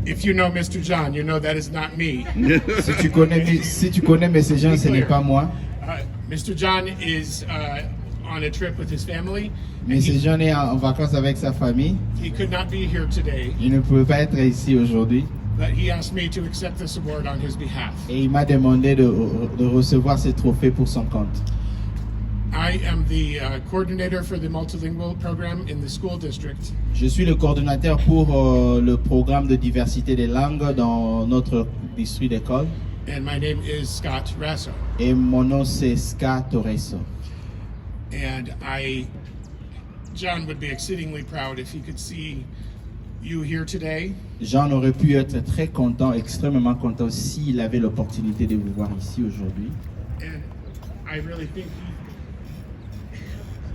If you know Mr. John, you know that is not me. Si tu connais mes gens, ce n'est pas moi. Mr. John is on a trip with his family. Mais ce John est en vacances avec sa famille. He could not be here today, Il ne pouvait pas être ici aujourd'hui. but he asked me to accept this award on his behalf. Et il m'a demandé de recevoir ce trophée pour son compte. I am the coordinator for the multilingual program in the school district. Je suis le coordonnateur pour le programme de diversité des langues dans notre district d'école. And my name is Scott Rasso. Et mon nom c'est Ska Torreso. And John would be exceedingly proud if he could see you here today. Jean aurait pu être très content, extrêmement content s'il avait l'opportunité de vous voir ici aujourd'hui. And I really think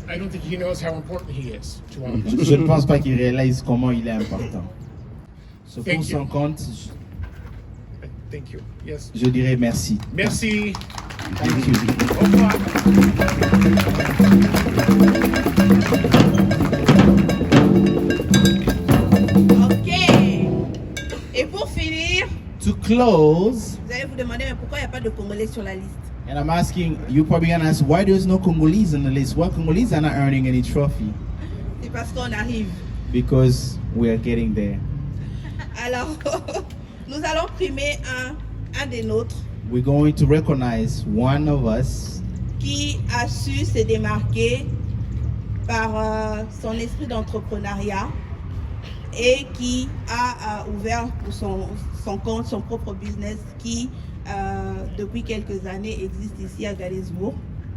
I don't think he knows how important he is to all of us. Je ne pense pas qu'il réalise comment il est important. So, pour Thank son you. compte, Thank you. Yes. je dirais merci. Merci. Thank you. Au revoir. Ok. Et pour finir, To close, vous allez vous demander mais pourquoi il n'y a pas de Congolais sur la liste? and I'm asking, you're probably gonna ask, why there's no Congolese on the list? Why Congolese are not earning any trophy? C'est parce qu'on arrive. Because we are getting there. Alors, nous allons primer un des nôtres We're going to recognize one of us qui a su se démarquer par son esprit d'entrepreneuriat et qui a ouvert pour son compte, son propre business qui, depuis quelques années, existe ici à Galesburg.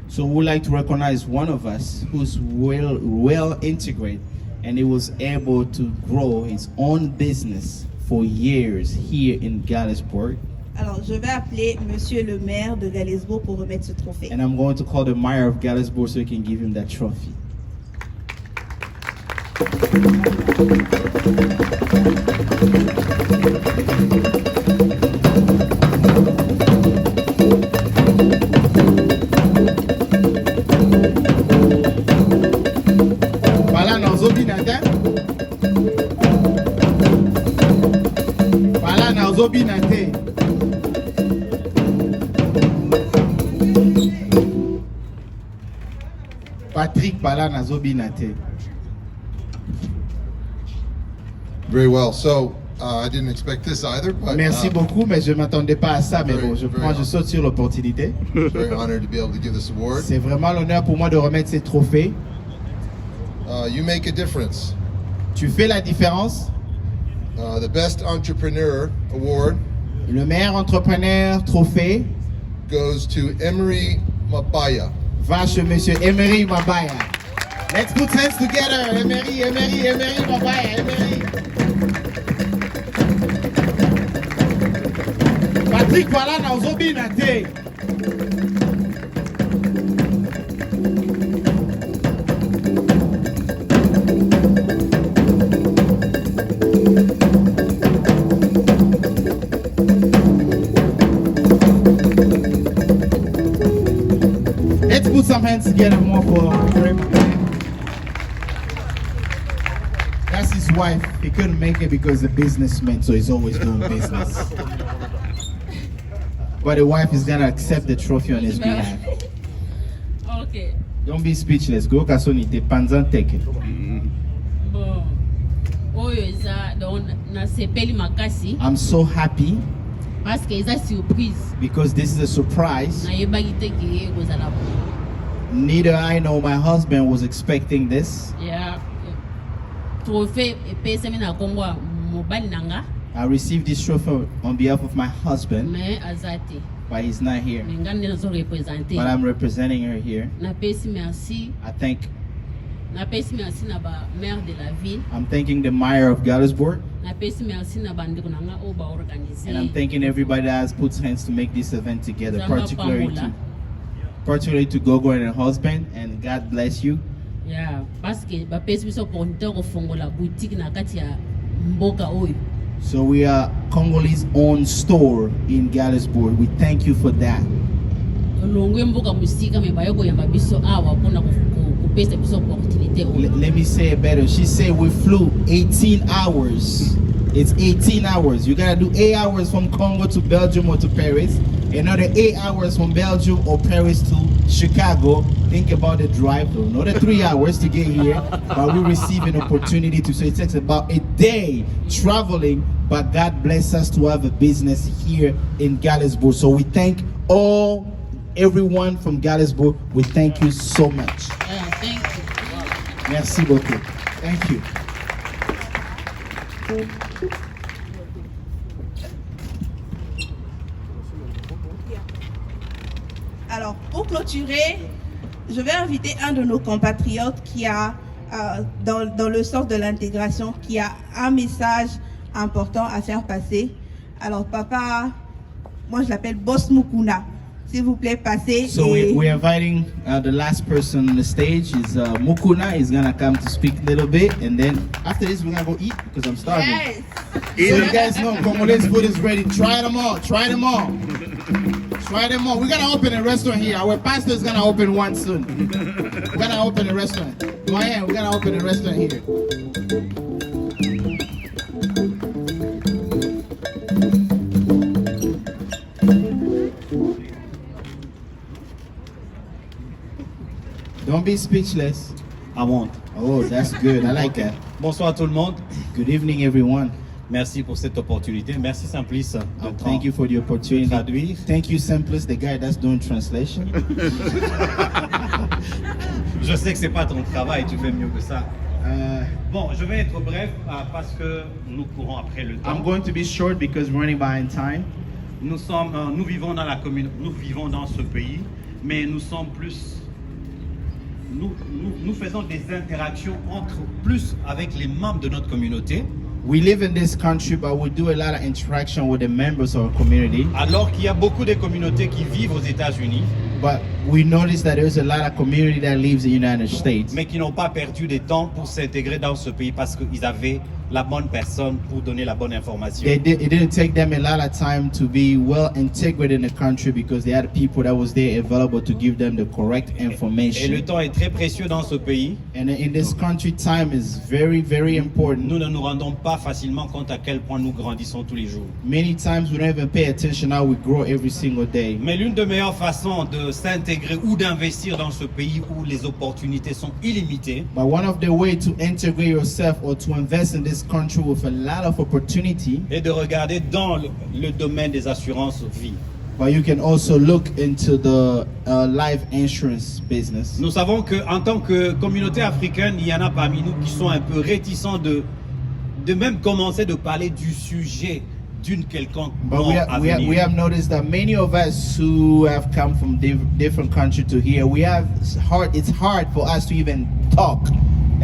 So we would like to recognize one of us who's well integrated and he was able to grow his own business for years here in Galesburg. Alors, je vais appeler Monsieur le maire de Galesburg pour remettre ce trophée. And I'm going to call the mayor of Galesburg so he can give him that trophy. Voilà, nos obinate. Voilà, nos obinate. Patrick Pala Nazobinate. Very well. So I didn't expect this either, but Merci beaucoup, mais je ne m'attendais pas à ça, mais bon, je saute sur l'opportunité. very honored to be able to give this award. C'est vraiment l'honneur pour moi de remettre ces trophées. You make a difference. Tu fais la différence. The Best Entrepreneur Award Le meilleur entrepreneur trophée goes to Emery Mabaya. va chez Monsieur Emery Mabaya. Let's put hands together. Emery Mabaya. Emery. Patrick Pala Nazobinate. Let's put some hands together more for him. That's his wife. He couldn't make it because he's a businessman, so he's always doing business. but the wife is gonna accept the trophy on his behalf. Okay. Don't be speechless. Go kasonite panzan teke. Bon. Oyo eza donc na sepeli makasi I'm so happy parce que eza surprise. because this is a surprise. Na yebaki te ke kozala bon. Neither I nor my husband was expecting this. Ya trophée epesami na kombo ya mobali nanga I received this trophy on behalf of my husband, mais aza te. but he's not here. Mais nga nde nazo représenter. But I'm representing her here. Napesi merci. Napesi merci na ba maire de la ville. I'm thanking the mayor of Galesburg, Napesi merci na bandeko nanga o ba organiser. and I'm thanking everybody that has put hands to make this event together, Zamba particularly to Gogo and her husband, and God bless you. Yeah, parce que bapesi biso opportunité kofongola boutique na kati ya mboka oyo. So we are Congolese owned store in Galesburg. We thank you for that. Longwe mboka musika me bayoko yamba biso awa pona kopesa biso opportunité oyo. Let me say it better. She said we flew 18 hours. It's 18 hours. You gotta do 8 hours from Congo to Belgium or to Paris. Another 8 hours from Belgium or Paris to Chicago. Think about the drive though. Another 3 hours to get here. But we receive an opportunity to, so it takes about a day traveling. But God bless us to have a business here in Galesburg. So we thank everyone from Galesburg. We thank you so much. Yeah, thank you. Merci beaucoup. Thank you. Alors, pour clôturer, je vais inviter un de nos compatriotes qui a, dans le sens de l'intégration, qui a un message important à faire passer. Alors, papa, moi je l'appelle Boss Mukuna. S'il vous plaît, passez. So we're inviting the last person on the stage. Is Mukuna. He's gonna come to speak a little bit, and then after this we're gonna go eat because I'm starving. Yes. So you guys know Congolese food is ready. Try them all. Try them all. Try them all. We're gonna open a restaurant here. Our pastor is gonna open one soon. We're gonna open a restaurant. Go ahead. We're gonna open a restaurant here. Don't be speechless. I won't. Oh, that's good. I like that. Bonsoir à tout le monde. Good evening, everyone. Merci pour cette opportunité. Merci Simplice de Thank you for the opportunity. traduire. Thank you, Simplice, the guy that's doing translation. Je sais que c'est pas ton travail, tu fais mieux que ça. Bon, je vais être bref parce que nous courons après le temps. I'm going to be short because we're running behind time. Nous vivons dans la commune, nous vivons dans ce pays, mais nous sommes plus. Nous faisons des interactions plus avec les membres de notre communauté. We live in this country, but we do a lot of interaction with the members of our community. Alors qu'il y a beaucoup de communautés qui vivent aux États-Unis. But we notice that there's a lot of community that lives in the United States. Mais qui n'ont pas perdu de temps pour s'intégrer dans ce pays parce qu'ils avaient la bonne personne pour donner la bonne information. It didn't take them a lot of time to be well integrated in the country because they had people that was there available to give them the correct information. Et le temps est très précieux dans ce pays. And in this country, time is very, very important. Nous ne nous rendons pas facilement compte à quel point nous grandissons tous les jours. Many times we don't even pay attention how we grow every single day. Mais l'une des meilleures façons de s'intégrer ou d'investir dans ce pays où les opportunités sont illimitées, But one of the ways to integrate yourself or to invest in this country with a lot of opportunity, est de regarder dans le domaine des assurances vie. but you can also look into the life insurance business. Nous savons qu'en tant que communauté africaine, il y en a parmi nous qui sont un peu réticents de même commencer de parler du sujet d'une quelconque But mort à venir. we have noticed that many of us who have come from different countries to here, it's hard for us to even talk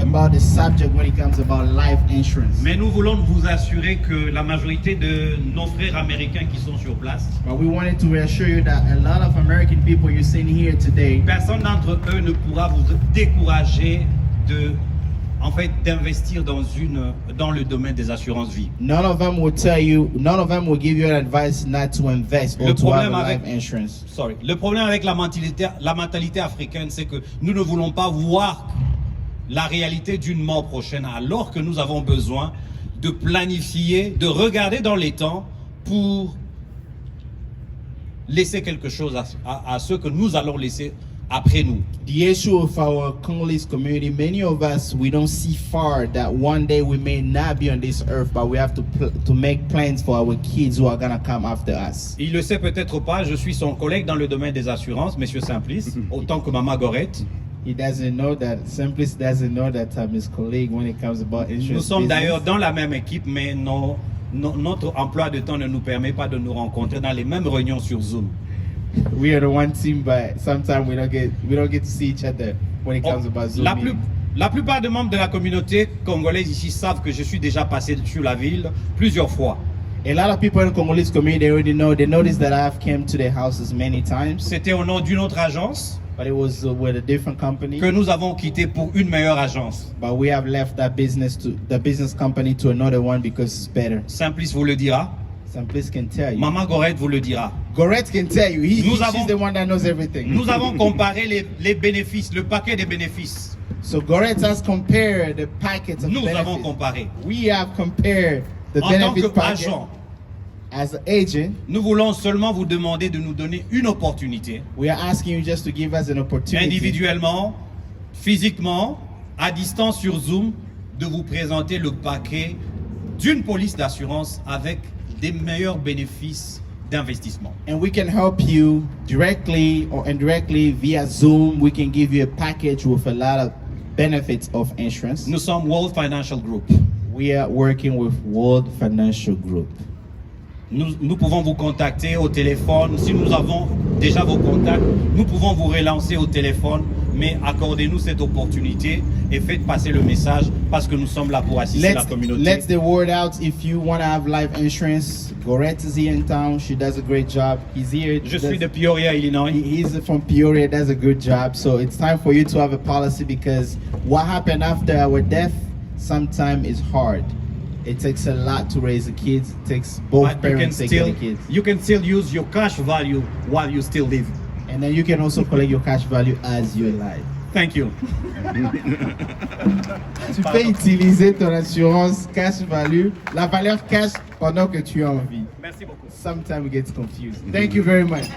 about the subject when it comes about life insurance. Mais nous voulons vous assurer que la majorité de nos frères américains qui sont sur place, But we wanted to reassure you that a lot of American people you're seeing here today, personne d'entre eux ne pourra vous décourager d'investir dans le domaine des assurances vie. none of them will give you an advice not to invest or to have a life insurance. Le problème avec la mentalité africaine, c'est que nous ne voulons pas voir la réalité d'une mort prochaine, alors que nous avons besoin de planifier, de regarder dans les temps pour laisser quelque chose à ceux que nous allons laisser après nous. The issue of our Congolese community, many of us, we don't see far that one day we may not be on this earth, but we have to make plans for our kids who are going to come after us. Il le sait peut-être pas, je suis son collègue dans le domaine des assurances, Monsieur Simplice, autant que Maman Gorette. He doesn't know that, Simplice doesn't know that I'm his colleague when it comes about insurance. Nous sommes business. d'ailleurs dans la même équipe, mais notre emploi de temps ne nous permet pas de nous rencontrer dans les mêmes réunions sur Zoom. We are the one team, but sometimes we don't get to see each other when it comes about Zoom. La plupart des membres de la communauté congolaise ici savent que je suis déjà passé sur la ville plusieurs fois. A lot of people in the Congolese community already know. They noticed that I've come to their houses many times. C'était au nom d'une autre agence, but it was with a different company. Que nous avons quitté pour une meilleure agence. But we have left the business company to another one because it's better. Simplice vous le dira. Simplice can tell you. Maman Gorette vous le dira. Gorette can tell you. She's the one that knows everything. Nous avons comparé les bénéfices, le paquet des bénéfices. So Gorette has compared the packets of Nous benefits. avons comparé. We have compared the benefit packet. As an agent, nous voulons seulement vous demander de nous donner une opportunité. We are asking you just to give us an opportunity. Individuellement, physiquement, à distance sur Zoom, de vous présenter le paquet d'une police d'assurance avec des meilleurs bénéfices d'investissement. And we can help you directly or indirectly via Zoom. We can give you a package with a lot of benefits of insurance. Nous sommes World Financial Group. We are working with World Financial Group. Nous pouvons vous contacter au téléphone. Si nous avons déjà vos contacts, nous pouvons vous relancer au téléphone. Mais accordez-nous cette opportunité et faites passer le message parce que nous sommes là pour assister la communauté. Let the word out. If you want to have life insurance, Gorette is here in town. She does a great job. He's here. Je suis de Peoria, Illinois. He's from Peoria. Does a good job. So it's time for you to have a policy because what happened after our death sometimes is hard. It takes a lot to raise the kids. It takes both parents to take the kids. You can still use your cash value while you still live. And then you can also collect your cash value as you're alive. Thank you. Tu peux utiliser ton assurance cash value, la valeur cash pendant que tu as envie. Merci beaucoup. Sometimes it gets confused. Thank you very much.